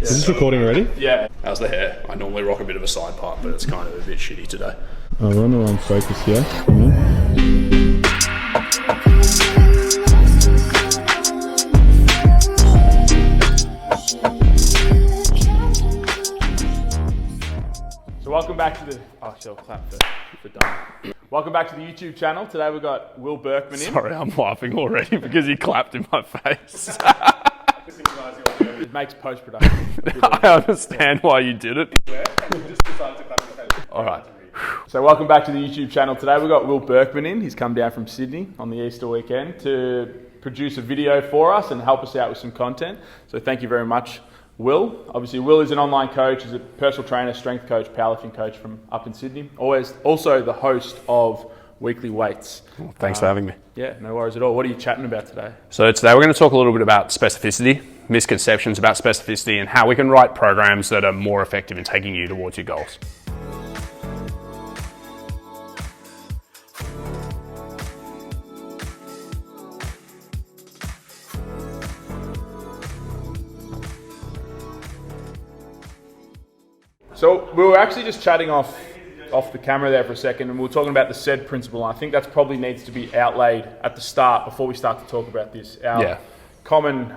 Is this recording already? Yeah. How's the hair? I normally rock a bit of a side part, but it's kind of a bit shitty today. We're on the wrong focus here. Mm-hmm. So welcome back to the... Oh, I'll clap for done. Welcome back to the YouTube channel. Today we've got Will Berkman in. Sorry, I'm laughing already because he clapped in my face. It makes post-production. I understand why you did it. All right. So welcome back to the YouTube channel. Today we've got Will Berkman in. He's come down from Sydney on the Easter weekend to produce a video for us and help us out with some content. So thank you very much, Will. Obviously, Will is an online coach. He's a personal trainer, strength coach, powerlifting coach from up in Sydney. Also the host of Weekly Weights. Well, thanks for having me. Yeah, no worries at all. What are you chatting about today? So today we're going to talk a little bit about specificity, misconceptions about specificity, and how we can write programs that are more effective in taking you towards your goals. So we were actually just chatting off the camera there for a second, and we were talking about the SAID principle. And I think that probably needs to be outlaid at the start before we start to talk about this. Our common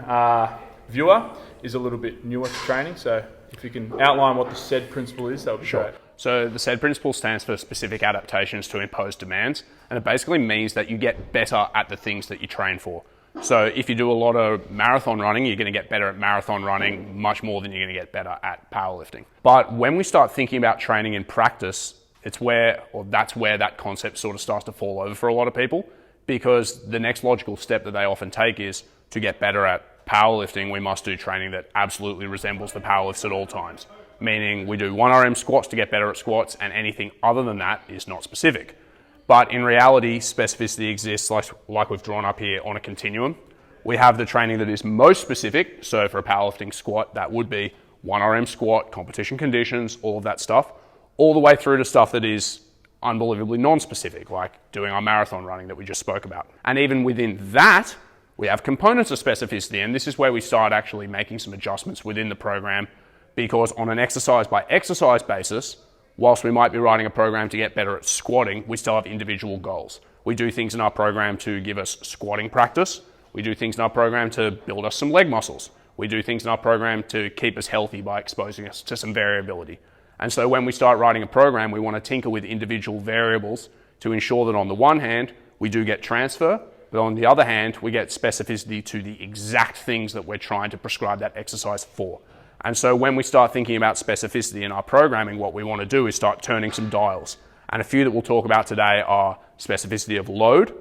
viewer is a little bit newer to training, so if you can outline what the SAID principle is, that would be great. So the SAID principle stands for specific adaptations to imposed demands, and it basically means that you get better at the things that you train for. So if you do a lot of marathon running, you're going to get better at marathon running much more than you're going to get better at powerlifting. But when we start thinking about training in practice, that's where that concept sort of starts to fall over for a lot of people, because the next logical step that they often take is to get better at powerlifting, we must do training that absolutely resembles the powerlifts at all times. Meaning we do 1RM squats to get better at squats, and anything other than that is not specific. But in reality, specificity exists like we've drawn up here on a continuum. We have the training that is most specific. So for a powerlifting squat, that would be 1RM squat, competition conditions, all of that stuff, all the way through to stuff that is unbelievably non-specific, like doing our marathon running that we just spoke about. And even within that, we have components of specificity, and this is where we start actually making some adjustments within the program, because on an exercise by exercise basis, whilst we might be writing a program to get better at squatting, we still have individual goals. We do things in our program to give us squatting practice. We do things in our program to build us some leg muscles. We do things in our program to keep us healthy by exposing us to some variability. And so when we start writing a program, we want to tinker with individual variables to ensure that on the one hand, we do get transfer, but on the other hand, we get specificity to the exact things that we're trying to prescribe that exercise for. And so when we start thinking about specificity in our programming, what we want to do is start turning some dials. And a few that we'll talk about today are specificity of load,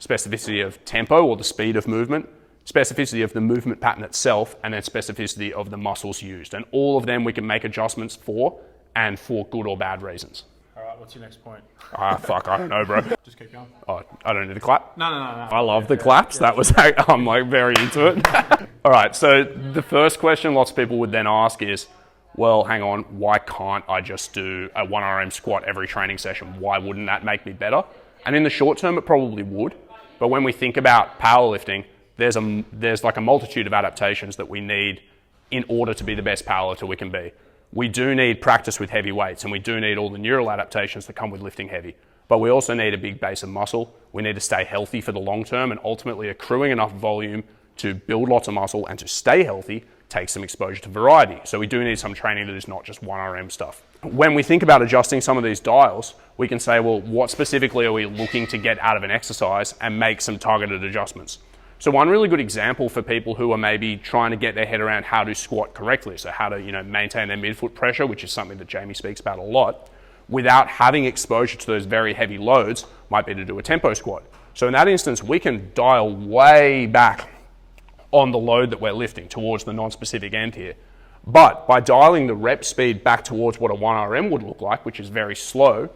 specificity of tempo or the speed of movement, specificity of the movement pattern itself, and then specificity of the muscles used. And all of them we can make adjustments for, and for good or bad reasons. All right, what's your next point? Fuck, I don't know, bro. Just keep going. Oh, I don't need to clap? No. I love the claps. That was, I'm like very into it. All right, so the first question lots of people would then ask is, well, hang on, why can't I just do a 1RM squat every training session? Why wouldn't that make me better? And in the short term, it probably would. But when we think about powerlifting, there's like a multitude of adaptations that we need in order to be the best powerlifter we can be. We do need practice with heavy weights, and we do need all the neural adaptations that come with lifting heavy. But we also need a big base of muscle. We need to stay healthy for the long term, and ultimately accruing enough volume to build lots of muscle and to stay healthy takes some exposure to variety. So we do need some training that is not just 1RM stuff. When we think about adjusting some of these dials, we can say, well, what specifically are we looking to get out of an exercise, and make some targeted adjustments. So one really good example for people who are maybe trying to get their head around how to squat correctly, so how to maintain their midfoot pressure, which is something that Jamie speaks about a lot, without having exposure to those very heavy loads, might be to do a tempo squat. So in that instance, we can dial way back on the load that we're lifting towards the non-specific end here. But by dialing the rep speed back towards what a 1RM would look like, which is very slow,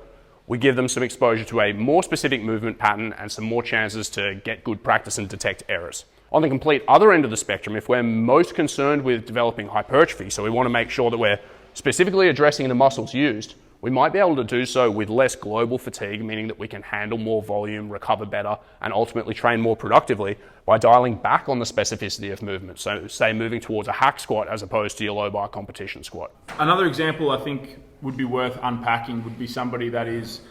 we give them some exposure to a more specific movement pattern and some more chances to get good practice and detect errors. On the complete other end of the spectrum, if we're most concerned with developing hypertrophy, so we want to make sure that we're specifically addressing the muscles used, we might be able to do so with less global fatigue, meaning that we can handle more volume, recover better, and ultimately train more productively by dialing back on the specificity of movement. So say moving towards a hack squat as opposed to your low bar competition squat. Another example I think would be worth unpacking would be somebody that is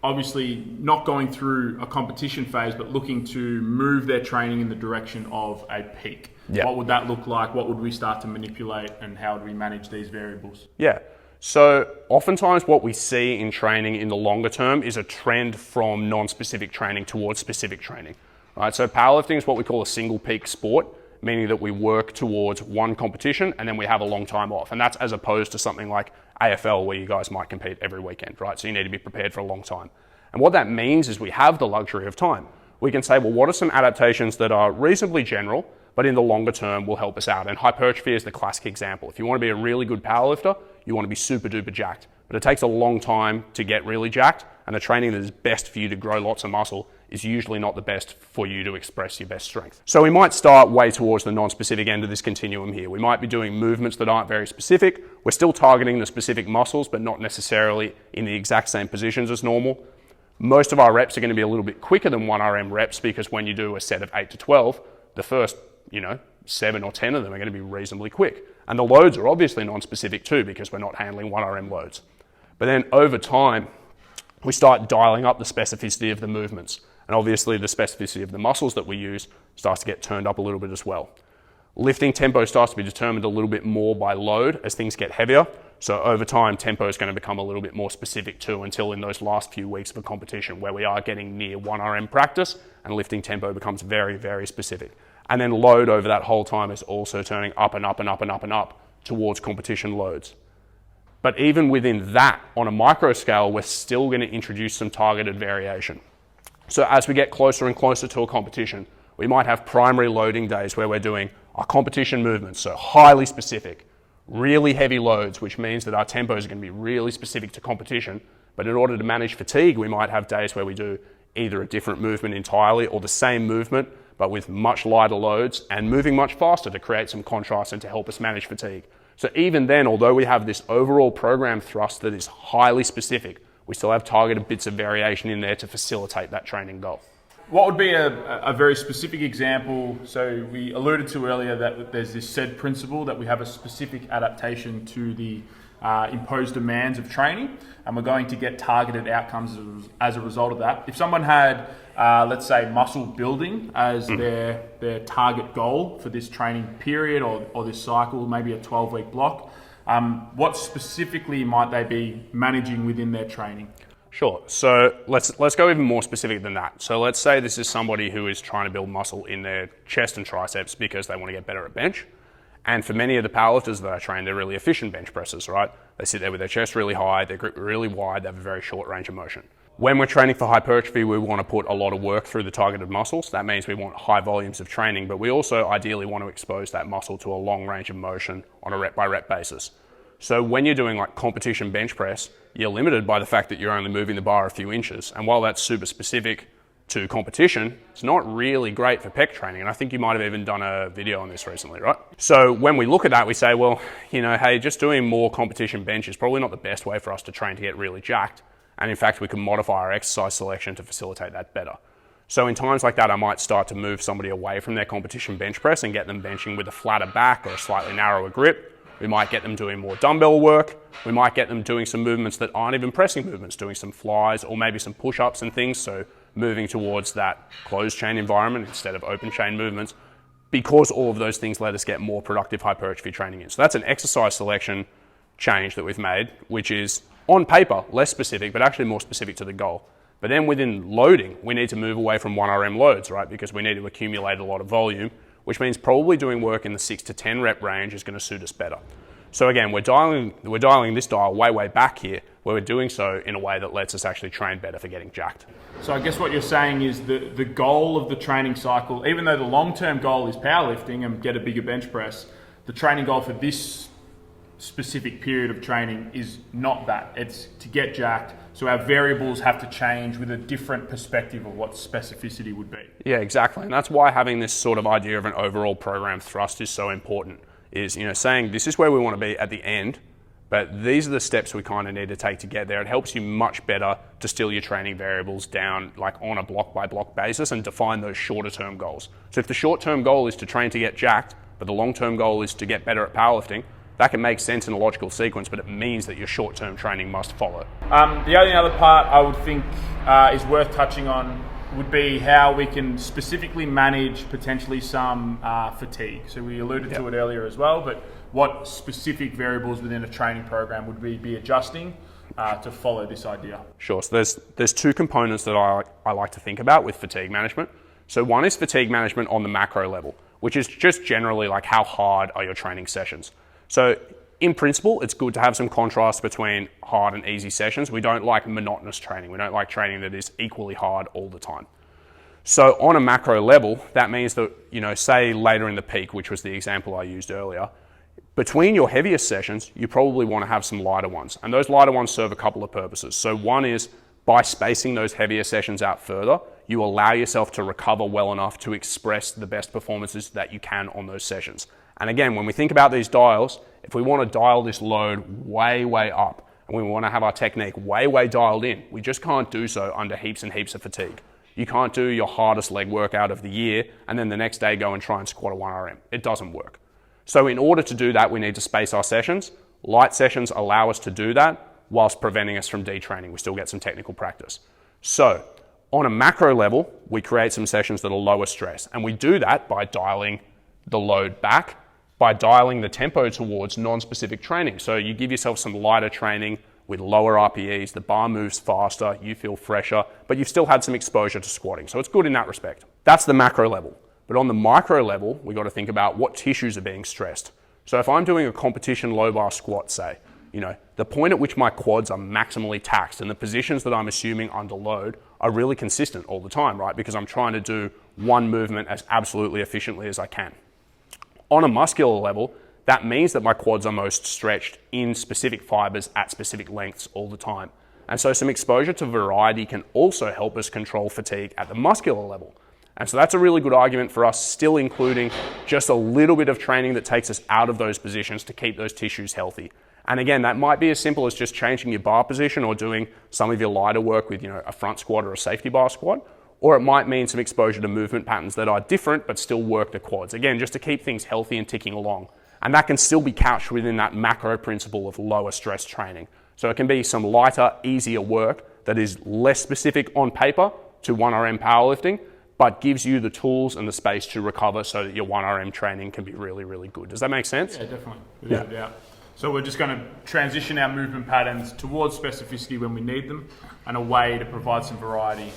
obviously not going through a competition phase, but looking to move their training in the direction of a peak. Yeah. What would that look like? What would we start to manipulate, and how would we manage these variables? Yeah. So oftentimes what we see in training in the longer term is a trend from non-specific training towards specific training. Right? So powerlifting is what we call a single peak sport, meaning that we work towards one competition and then we have a long time off. And that's as opposed to something like AFL, where you guys might compete every weekend, right? So you need to be prepared for a long time. And what that means is we have the luxury of time. We can say, well, what are some adaptations that are reasonably general, but in the longer term will help us out? And hypertrophy is the classic example. If you want to be a really good powerlifter, you want to be super duper jacked. But it takes a long time to get really jacked, and the training that is best for you to grow lots of muscle is usually not the best for you to express your best strength. So we might start way towards the non-specific end of this continuum here. We might be doing movements that aren't very specific. We're still targeting the specific muscles, but not necessarily in the exact same positions as normal. Most of our reps are going to be a little bit quicker than 1RM reps, because when you do a set of 8 to 12, the first 7 or 10 of them are going to be reasonably quick. And the loads are obviously non-specific too, because we're not handling 1RM loads. But then over time, we start dialing up the specificity of the movements. And obviously the specificity of the muscles that we use starts to get turned up a little bit as well. Lifting tempo starts to be determined a little bit more by load as things get heavier. So over time, tempo is going to become a little bit more specific too, until in those last few weeks of a competition where we are getting near 1RM practice and lifting tempo becomes very, very specific. And then load over that whole time is also turning up and up and up and up and up towards competition loads. But even within that, on a micro scale, we're still going to introduce some targeted variation. So as we get closer and closer to a competition, we might have primary loading days where we're doing our competition movements, so highly specific, really heavy loads, which means that our tempos are going to be really specific to competition. But in order to manage fatigue, we might have days where we do either a different movement entirely or the same movement, but with much lighter loads and moving much faster to create some contrast and to help us manage fatigue. So even then, although we have this overall program thrust that is highly specific, we still have targeted bits of variation in there to facilitate that training goal. What would be a very specific example? So we alluded to earlier that there's this said principle that we have a specific adaptation to the imposed demands of training, and we're going to get targeted outcomes as a result of that. If someone had, let's say, muscle building as their target goal for this training period or this cycle, maybe a 12-week block, what specifically might they be managing within their training? Sure. So let's go even more specific than that. So let's say this is somebody who is trying to build muscle in their chest and triceps because they want to get better at bench. And for many of the powerlifters that I train, they're really efficient bench pressers, right? They sit there with their chest really high, their grip really wide, they have a very short range of motion. When we're training for hypertrophy, we want to put a lot of work through the targeted muscles. That means we want high volumes of training, but we also ideally want to expose that muscle to a long range of motion on a rep by rep basis. So when you're doing like competition bench press, you're limited by the fact that you're only moving the bar a few inches. And while that's super specific to competition, it's not really great for pec training. And I think you might have even done a video on this recently, right? So when we look at that, we say, well, hey, just doing more competition bench is probably not the best way for us to train to get really jacked. And in fact, we can modify our exercise selection to facilitate that better. So in times like that, I might start to move somebody away from their competition bench press and get them benching with a flatter back or a slightly narrower grip. We might get them doing more dumbbell work. We might get them doing some movements that aren't even pressing movements, doing some flies or maybe some push-ups and things. So moving towards that closed chain environment instead of open chain movements, because all of those things let us get more productive hypertrophy training in. So that's an exercise selection change that we've made, which is on paper less specific, but actually more specific to the goal. But then within loading, we need to move away from 1RM loads, right? Because we need to accumulate a lot of volume, which means probably doing work in the 6 to 10 rep range is going to suit us better. So again, we're dialing this dial way back here, where we're doing so in a way that lets us actually train better for getting jacked. So I guess what you're saying is the goal of the training cycle, even though the long-term goal is powerlifting and get a bigger bench press, the training goal for this specific period of training is not that. It's to get jacked. So our variables have to change with a different perspective of what specificity would be. Yeah, exactly. And that's why having this sort of idea of an overall program thrust is so important. Is saying this is where we want to be at the end, But these are the steps we kind of need to take to get there. It helps you much better distill your training variables down like on a block by block basis and define those shorter term goals. So if the short term goal is to train to get jacked, but the long term goal is to get better at powerlifting, that can make sense in a logical sequence, but it means that your short term training must follow. The only other part I would think is worth touching on would be how we can specifically manage potentially some fatigue. So we alluded to it earlier as well, but what specific variables within a training program would we be adjusting to follow this idea? Sure, so there's two components that I like to think about with fatigue management. So one is fatigue management on the macro level, which is just generally like how hard are your training sessions. So in principle, it's good to have some contrast between hard and easy sessions. We don't like monotonous training. We don't like training that is equally hard all the time. So on a macro level, that means that, say later in the peak, which was the example I used earlier, between your heaviest sessions, you probably want to have some lighter ones. And those lighter ones serve a couple of purposes. So one is by spacing those heavier sessions out further, you allow yourself to recover well enough to express the best performances that you can on those sessions. And again, when we think about these dials, if we want to dial this load way, way up, and we want to have our technique way, way dialed in, we just can't do so under heaps and heaps of fatigue. You can't do your hardest leg workout of the year and then the next day go and try and squat a 1RM. It doesn't work. So in order to do that, we need to space our sessions. Light sessions allow us to do that whilst preventing us from detraining. We still get some technical practice. So on a macro level, we create some sessions that are lower stress. And we do that by dialing the load back, by dialing the tempo towards non-specific training. So you give yourself some lighter training with lower RPEs, the bar moves faster, you feel fresher, but you've still had some exposure to squatting. So it's good in that respect. That's the macro level. But on the micro level, we've got to think about what tissues are being stressed. So if I'm doing a competition low bar squat, say, the point at which my quads are maximally taxed and the positions that I'm assuming under load are really consistent all the time, right? Because I'm trying to do one movement as absolutely efficiently as I can. On a muscular level, that means that my quads are most stretched in specific fibers at specific lengths all the time. And so some exposure to variety can also help us control fatigue at the muscular level. And so that's a really good argument for us still including just a little bit of training that takes us out of those positions to keep those tissues healthy. And again, that might be as simple as just changing your bar position or doing some of your lighter work with a front squat or a safety bar squat. Or it might mean some exposure to movement patterns that are different but still work the quads. Again, just to keep things healthy and ticking along. And that can still be couched within that macro principle of lower stress training. So it can be some lighter, easier work that is less specific on paper to 1RM powerlifting, but gives you the tools and the space to recover so that your 1RM training can be really, really good. Does that make sense? Yeah, definitely, without a doubt. So we're just going to transition our movement patterns towards specificity when we need them and a way to provide some variety.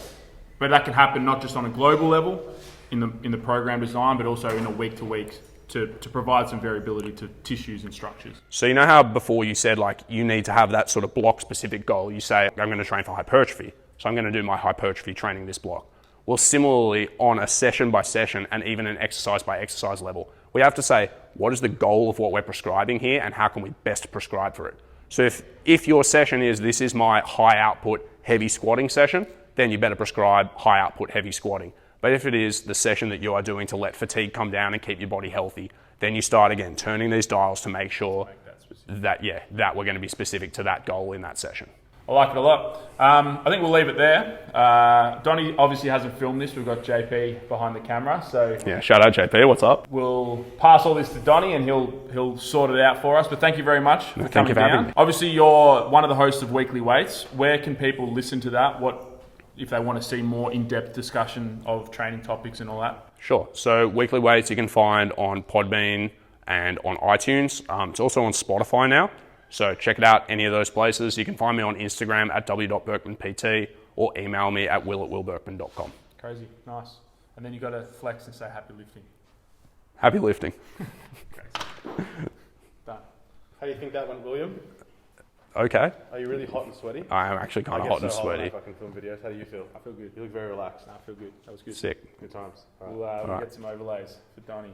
But that can happen not just on a global level in the program design, but also in a week to week to provide some variability to tissues and structures. So you know how before you said you need to have that sort of block specific goal. You say, I'm going to train for hypertrophy. So I'm going to do my hypertrophy training this block. Well, similarly, on a session by session and even an exercise by exercise level, we have to say, what is the goal of what we're prescribing here and how can we best prescribe for it? So if your session is, this is my high output heavy squatting session, then you better prescribe high output heavy squatting. But if it is the session that you are doing to let fatigue come down and keep your body healthy, then you start again turning these dials to make sure that we're going to be specific to that goal in that session. I like it a lot. I think we'll leave it there. Donnie obviously hasn't filmed this. We've got JP behind the camera, so yeah. Shout out JP. What's up? We'll pass all this to Donnie, and he'll sort it out for us. But thank you very much for coming down. Obviously, you're one of the hosts of Weekly Weights. Where can people listen to that? What if they want to see more in-depth discussion of training topics and all that? Sure. So Weekly Weights you can find on Podbean and on iTunes. It's also on Spotify now. So check it out, any of those places. You can find me on Instagram at w.berkmanpt or email me at will@willberkman.com. Crazy, nice. And then you got to flex and say happy lifting. Happy lifting. Crazy. Done. How do you think that went, William? Okay. Are you really hot and sweaty? I am actually kind of hot and sweaty. If I can film videos, how do you feel? I feel good. You look very relaxed. I feel good. That was good. Sick. Good times. We'll get some overlays for Donnie.